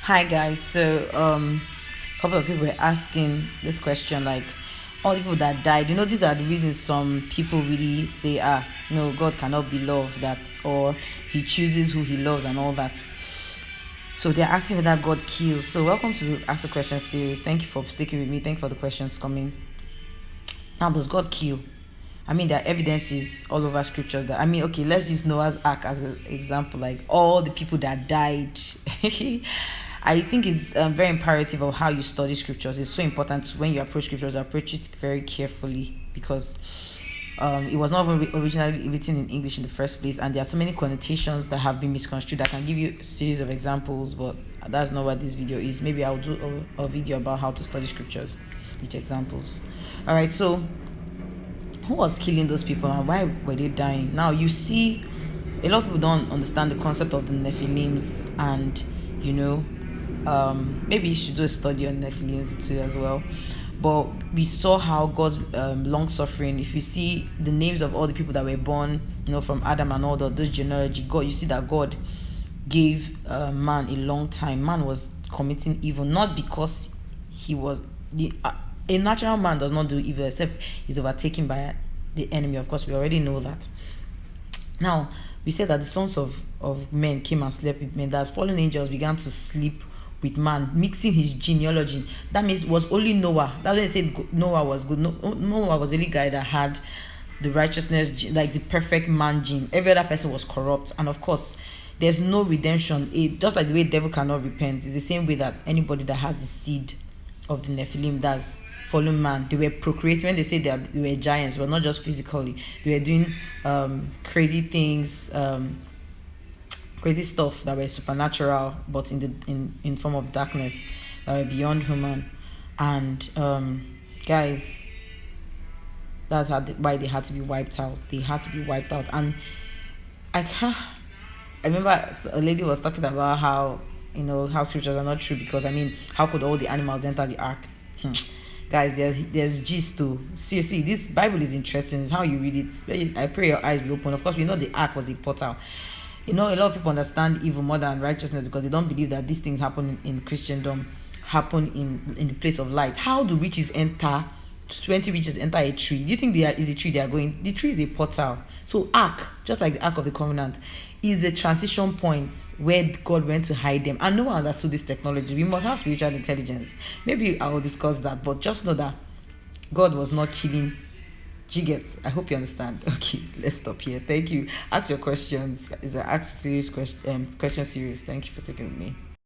Hi guys. A couple of people were asking this question like all the people that died. These are the reasons some people really say, no, God cannot be love that or he chooses who he loves and all that. So they're asking whether God kills. So welcome to Ask the Question series. Thank you for sticking with me. Thank you for the questions coming. Now, does God kill? I mean, there are evidences all over scriptures that, okay, let's use Noah's Ark as an example, like all the people that died. I think it's very imperative of how you study scriptures. It's so important when you approach scriptures, approach it very carefully because it was not even originally written in English in the first place, and there are so many connotations that have been misconstrued. I can give you a series of examples, but that's not what this video is. Maybe I'll do a video about how to study scriptures, each examples. All right, so who was killing those people and why were they dying? Now you see, a lot of people don't understand the concept of the Nephilims, and maybe you should do a study on Nephilims too as well. But we saw how God's long suffering. If you see the names of all the people that were born, from Adam and all those genealogy, you see that God gave man a long time. Man was committing evil not because he was a natural man does not do evil except he's overtaken by the enemy. Of course, we already know that. Now we said that the sons of men came and slept with men. That fallen angels began to sleep with man, mixing his genealogy. That means it was only Noah. That's why they said Noah was good. Noah was the only guy that had the righteousness, like the perfect man gene. Every other person was corrupt, and of course there's no redemption. Just like the way the devil cannot repent, it's the same way that anybody that has the seed of the Nephilim, that's fallen man, they were procreating. When they say they were giants, but not just physically, they were doing crazy things, crazy stuff that were supernatural, but in form of darkness, that were beyond human. And guys, that's why they had to be wiped out. They had to be wiped out. And I remember a lady was talking about how how scriptures are not true because how could all the animals enter the ark? Guys, there's gist too. Seriously, this Bible is interesting. It's how you read it. I pray your eyes be open. Of course, we know the ark was a portal. A lot of people understand evil more than righteousness because they don't believe that these things happen in Christendom, happen in the place of light. How do witches enter? 20 witches enter a tree. Do you think is a tree they are going? The tree is a portal. So ark, just like the Ark of the Covenant, is a transition point where God went to hide them. And no one understood this technology. We must have spiritual intelligence. Maybe I will discuss that, but just know that God was not killing. Jiggets. I hope you understand. Okay, let's stop here. Thank you. Ask your questions. It's an Ask Series question series. Thank you for sticking with me.